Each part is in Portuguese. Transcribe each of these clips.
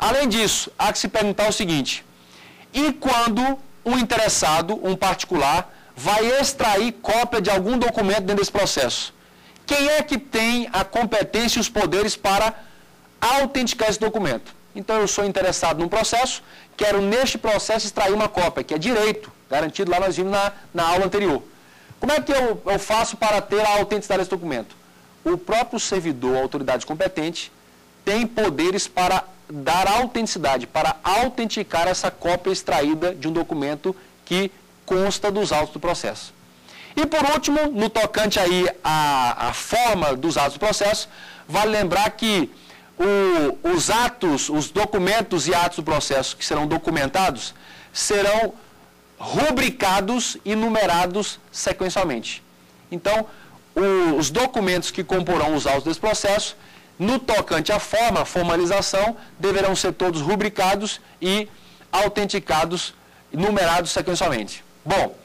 Além disso, há que se perguntar o seguinte: e quando um interessado, um particular, vai extrair cópia de algum documento dentro desse processo? Quem é que tem a competência e os poderes para autenticar esse documento? Então, eu sou interessado num processo, quero neste processo extrair uma cópia, que é direito, garantido lá nós vimos na aula anterior. Como é que eu faço para ter a autenticidade desse documento? O próprio servidor, a autoridade competente, tem poderes para dar autenticidade, para autenticar essa cópia extraída de um documento que consta dos autos do processo. E por último, no tocante aí à forma dos autos do processo, vale lembrar que os atos, os documentos e atos do processo que serão documentados, serão rubricados e numerados sequencialmente. Então, os documentos que comporão os autos desse processo, no tocante à forma, à formalização, deverão ser todos rubricados e autenticados, numerados sequencialmente. Bom,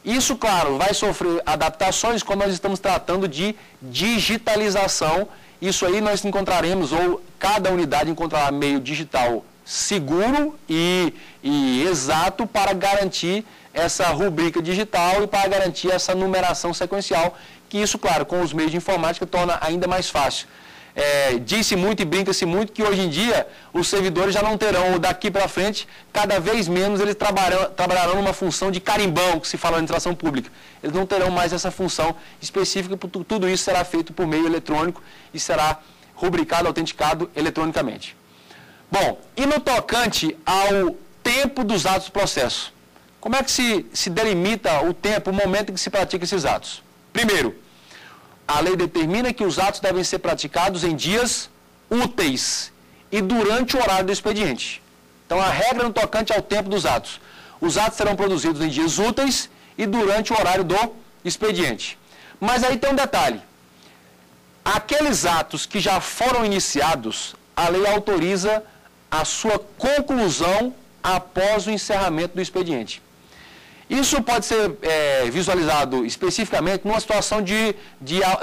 isso, claro, vai sofrer adaptações quando nós estamos tratando de digitalização. Isso aí nós encontraremos, ou cada unidade encontrará meio digital seguro e exato para garantir essa rubrica digital e para garantir essa numeração sequencial, que isso, claro, com os meios de informática torna ainda mais fácil. Disse muito e brinca-se muito que hoje em dia os servidores já não terão, daqui para frente, cada vez menos eles trabalharão numa função de carimbão, que se fala na administração pública. Eles não terão mais essa função específica, porque tudo isso será feito por meio eletrônico e será rubricado, autenticado eletronicamente. Bom, e no tocante ao tempo dos atos do processo? Como é que se delimita o tempo, o momento em que se pratica esses atos? Primeiro, a lei determina que os atos devem ser praticados em dias úteis e durante o horário do expediente. Então, a regra no tocante ao tempo dos atos. Os atos serão produzidos em dias úteis e durante o horário do expediente. Mas aí tem um detalhe. Aqueles atos que já foram iniciados, a lei autoriza a sua conclusão após o encerramento do expediente. Isso pode ser visualizado especificamente numa situação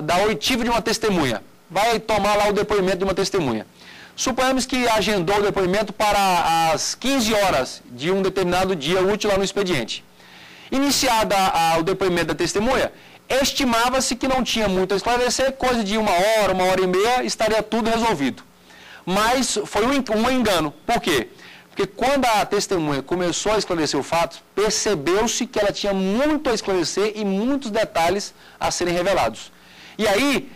da oitiva de uma testemunha. Vai tomar lá o depoimento de uma testemunha. Suponhamos que agendou o depoimento para as 15 horas de um determinado dia útil lá no expediente. Iniciada o depoimento da testemunha, estimava-se que não tinha muito a esclarecer, coisa de uma hora e meia, estaria tudo resolvido. Mas foi um engano. Por quê? Porque quando a testemunha começou a esclarecer o fato, percebeu-se que ela tinha muito a esclarecer e muitos detalhes a serem revelados. E aí,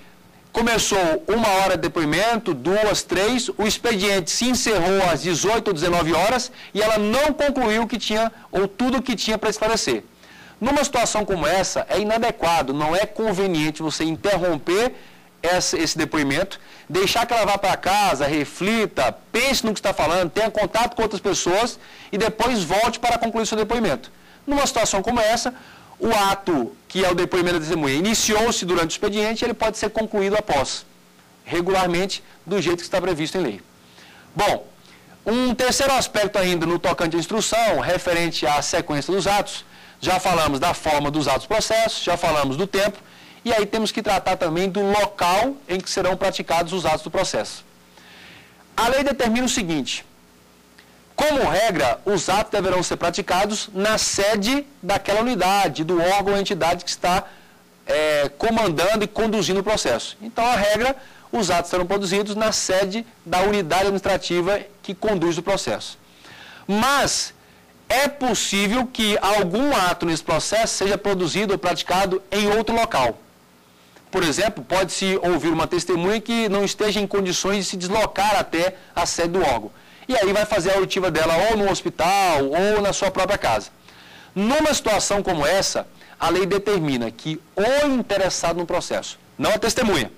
começou 1 hora de depoimento, 2, 3, o expediente se encerrou às 18 ou 19 horas e ela não concluiu o que tinha, ou tudo o que tinha para esclarecer. Numa situação como essa, é inadequado, não é conveniente você interromper esse depoimento, deixar que ela vá para casa, reflita, pense no que está falando, tenha contato com outras pessoas e depois volte para concluir seu depoimento. Numa situação como essa, o ato, que é o depoimento da testemunha, iniciou-se durante o expediente, ele pode ser concluído após, regularmente, do jeito que está previsto em lei. Bom, um terceiro aspecto ainda no tocante à instrução, referente à sequência dos atos, já falamos da forma dos atos processos, já falamos do tempo, e aí temos que tratar também do local em que serão praticados os atos do processo. A lei determina o seguinte: como regra, os atos deverão ser praticados na sede daquela unidade, do órgão ou entidade que está comandando e conduzindo o processo. Então, a regra, os atos serão produzidos na sede da unidade administrativa que conduz o processo. Mas é possível que algum ato nesse processo seja produzido ou praticado em outro local. Por exemplo, pode-se ouvir uma testemunha que não esteja em condições de se deslocar até a sede do órgão. E aí vai fazer a oitiva dela ou no hospital ou na sua própria casa. Numa situação como essa, a lei determina que o interessado no processo, não a testemunha,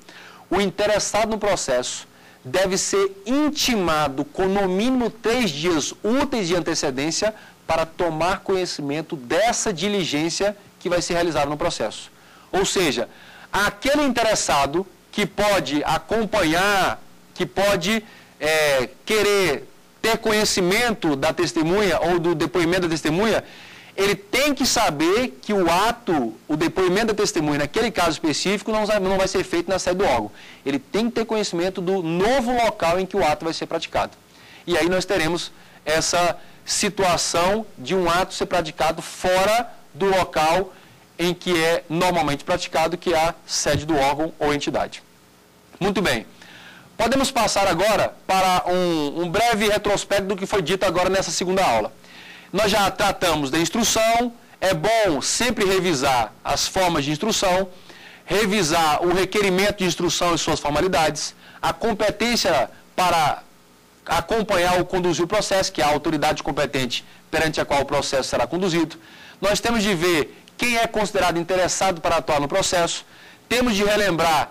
o interessado no processo deve ser intimado com no mínimo 3 dias úteis de antecedência para tomar conhecimento dessa diligência que vai ser realizada no processo. Ou seja, aquele interessado que pode acompanhar, que pode querer ter conhecimento da testemunha ou do depoimento da testemunha, ele tem que saber que o ato, o depoimento da testemunha, naquele caso específico, não vai ser feito na sede do órgão. Ele tem que ter conhecimento do novo local em que o ato vai ser praticado. E e aí nós teremos essa situação de um ato ser praticado fora do local em que é normalmente praticado, que é a sede do órgão ou entidade. Muito bem. Podemos passar agora para um breve retrospecto do que foi dito agora nessa segunda aula. Nós já tratamos da instrução, é bom sempre revisar as formas de instrução, revisar o requerimento de instrução e suas formalidades, a competência para acompanhar ou conduzir o processo, que é a autoridade competente perante a qual o processo será conduzido. Nós temos de ver quem é considerado interessado para atuar no processo, temos de relembrar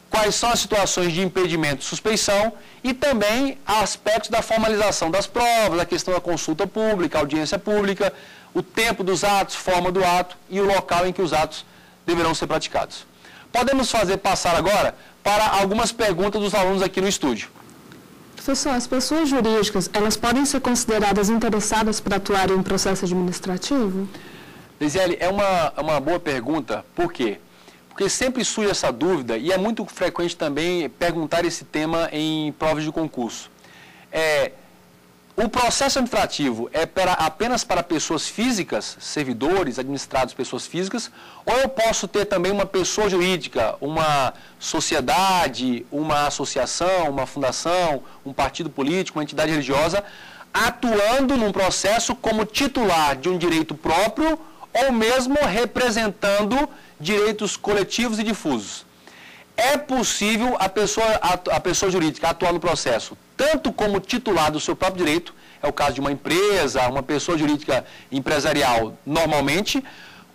quais são as situações de impedimento e suspeição e também aspectos da formalização das provas, a questão da consulta pública, audiência pública, o tempo dos atos, forma do ato e o local em que os atos deverão ser praticados. Podemos passar agora para algumas perguntas dos alunos aqui no estúdio. Professor, as pessoas jurídicas, elas podem ser consideradas interessadas para atuar em um processo administrativo? Lisiele, é uma boa pergunta. Por quê? Porque sempre surge essa dúvida e é muito frequente também perguntar esse tema em provas de concurso. O processo administrativo é apenas para pessoas físicas, servidores, administrados pessoas físicas, ou eu posso ter também uma pessoa jurídica, uma sociedade, uma associação, uma fundação, um partido político, uma entidade religiosa, atuando num processo como titular de um direito próprio ou mesmo representando direitos coletivos e difusos. É possível a pessoa jurídica atuar no processo, tanto como titular do seu próprio direito, é o caso de uma empresa, uma pessoa jurídica empresarial normalmente,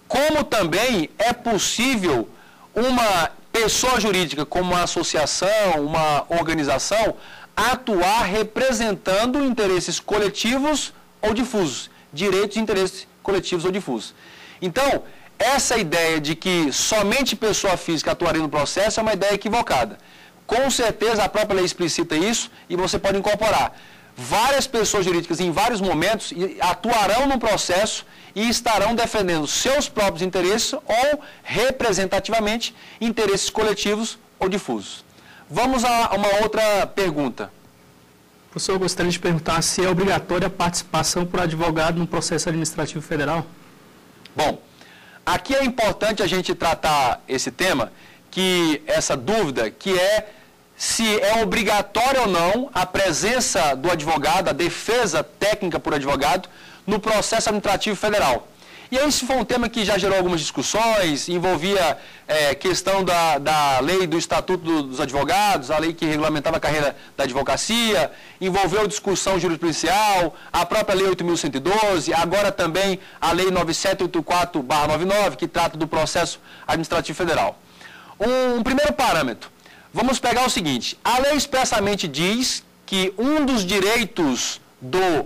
como também é possível uma pessoa jurídica como uma associação, uma organização, atuar representando interesses coletivos ou difusos, direitos e interesses coletivos ou difusos. Então, essa ideia de que somente pessoa física atuaria no processo é uma ideia equivocada. Com certeza a própria lei explicita isso e você pode incorporar. Várias pessoas jurídicas em vários momentos atuarão no processo e estarão defendendo seus próprios interesses ou, representativamente, interesses coletivos ou difusos. Vamos a uma outra pergunta. Professor, eu gostaria de perguntar se é obrigatória a participação por advogado no processo administrativo federal? Bom, aqui é importante a gente tratar esse tema, essa dúvida, que é se é obrigatória ou não a presença do advogado, a defesa técnica por advogado, no processo administrativo federal. E esse foi um tema que já gerou algumas discussões, envolvia questão da lei do Estatuto dos Advogados, a lei que regulamentava a carreira da advocacia, envolveu discussão jurisprudencial, a própria lei 8.112, agora também a lei 9784/99, que trata do processo administrativo federal. Um primeiro parâmetro, vamos pegar o seguinte, a lei expressamente diz que um dos direitos do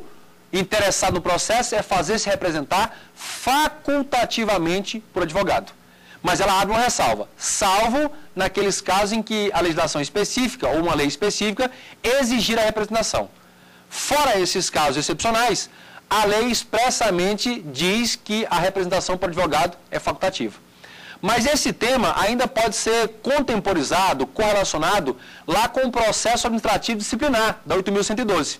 interessado no processo é fazer-se representar facultativamente por advogado. Mas ela abre uma ressalva, salvo naqueles casos em que a legislação específica ou uma lei específica exigir a representação. Fora esses casos excepcionais, a lei expressamente diz que a representação por advogado é facultativa. Mas esse tema ainda pode ser contemporizado, correlacionado lá com o processo administrativo disciplinar da 8.112.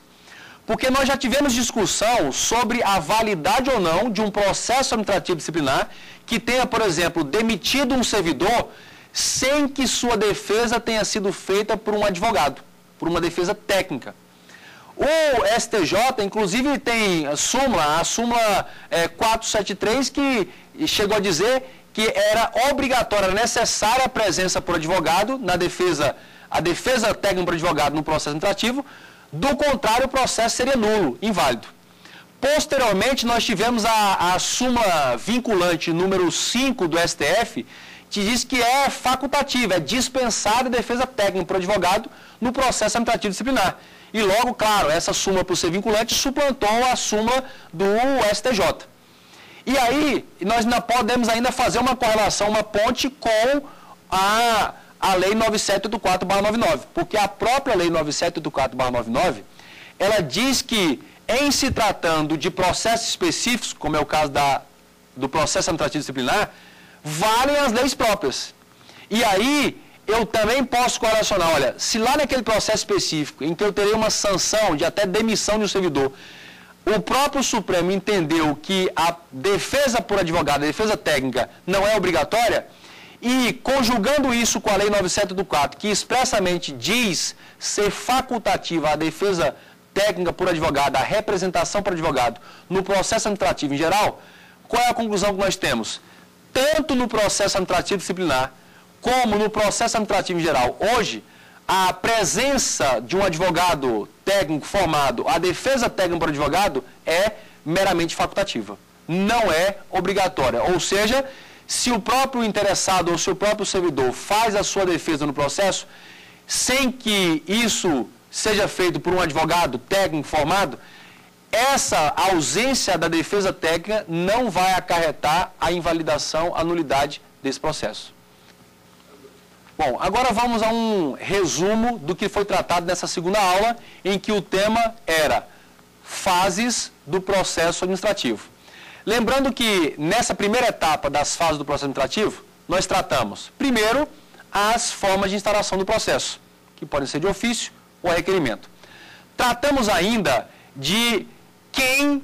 Porque nós já tivemos discussão sobre a validade ou não de um processo administrativo disciplinar que tenha, por exemplo, demitido um servidor sem que sua defesa tenha sido feita por um advogado, por uma defesa técnica. O STJ, inclusive, tem a súmula 473, que chegou a dizer que era obrigatória, necessária a presença por advogado na defesa, a defesa técnica por advogado no processo administrativo. Do contrário, o processo seria nulo, inválido. Posteriormente, nós tivemos a súmula vinculante número 5 do STF, que diz que é facultativa, é dispensada a defesa técnica por advogado no processo administrativo disciplinar. E logo, claro, essa súmula, por ser vinculante, suplantou a súmula do STJ. E aí, nós ainda podemos fazer uma correlação, uma ponte com a lei 9784/99, porque a própria lei 9784/99, ela diz que, em se tratando de processos específicos, como é o caso do processo administrativo disciplinar, valem as leis próprias. E aí, eu também posso correlacionar, olha, se lá naquele processo específico, em que eu terei uma sanção de até demissão de um servidor, o próprio Supremo entendeu que a defesa por advogado, a defesa técnica, não é obrigatória, e conjugando isso com a Lei 97/4, que expressamente diz ser facultativa a defesa técnica por advogado, a representação por advogado, no processo administrativo em geral, qual é a conclusão que nós temos? Tanto no processo administrativo disciplinar, como no processo administrativo em geral, hoje, a presença de um advogado técnico formado, a defesa técnica por advogado, é meramente facultativa. Não é obrigatória. Ou seja, se o próprio interessado ou se o próprio servidor faz a sua defesa no processo, sem que isso seja feito por um advogado técnico formado, essa ausência da defesa técnica não vai acarretar a invalidação, a nulidade desse processo. Bom, agora vamos a um resumo do que foi tratado nessa segunda aula, em que o tema era fases do processo administrativo. Lembrando que nessa primeira etapa das fases do processo administrativo, nós tratamos, primeiro, as formas de instauração do processo, que podem ser de ofício ou a requerimento. Tratamos ainda de quem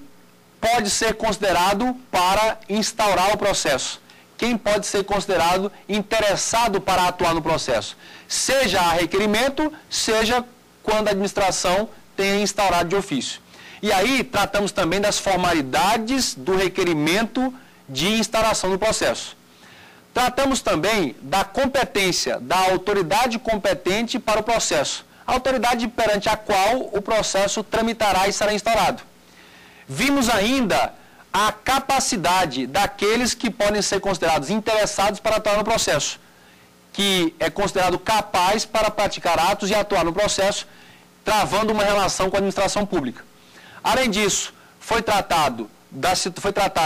pode ser considerado para instaurar o processo. Quem pode ser considerado interessado para atuar no processo. Seja a requerimento, seja quando a administração tenha instaurado de ofício. E aí tratamos também das formalidades do requerimento de instauração do processo. Tratamos também da competência, da autoridade competente para o processo. A autoridade perante a qual o processo tramitará e será instaurado. Vimos ainda a capacidade daqueles que podem ser considerados interessados para atuar no processo, que é considerado capaz para praticar atos e atuar no processo, travando uma relação com a administração pública. Além disso, foi tratada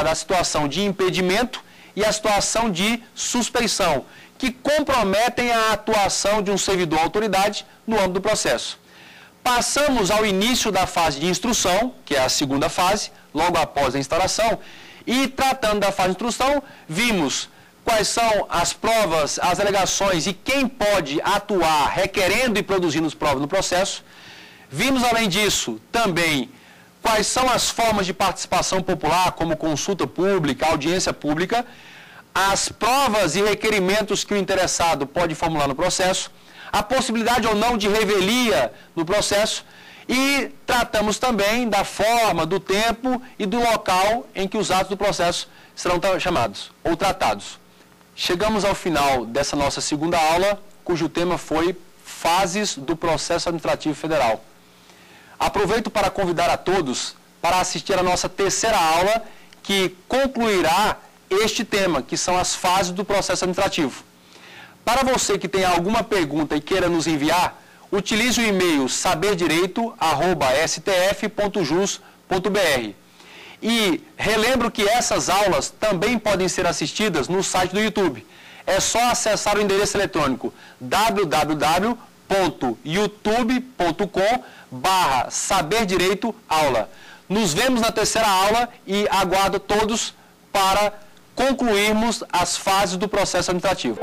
a situação de impedimento e a situação de suspeição, que comprometem a atuação de um servidor ou autoridade no âmbito do processo. Passamos ao início da fase de instrução, que é a segunda fase, logo após a instauração, e tratando da fase de instrução, vimos quais são as provas, as alegações e quem pode atuar requerendo e produzindo as provas no processo. Vimos, além disso, também quais são as formas de participação popular, como consulta pública, audiência pública, as provas e requerimentos que o interessado pode formular no processo, a possibilidade ou não de revelia no processo, e tratamos também da forma, do tempo e do local em que os atos do processo serão chamados ou tratados. Chegamos ao final dessa nossa segunda aula, cujo tema foi Fases do Processo Administrativo Federal. Aproveito para convidar a todos para assistir a nossa terceira aula, que concluirá este tema, que são as fases do processo administrativo. Para você que tem alguma pergunta e queira nos enviar, utilize o e-mail saberdireito@stf.jus.br. E relembro que essas aulas também podem ser assistidas no site do YouTube. É só acessar o endereço eletrônico www.youtube.com/saberdireitoaula. Nos vemos na terceira aula e aguardo todos para concluirmos as fases do processo administrativo.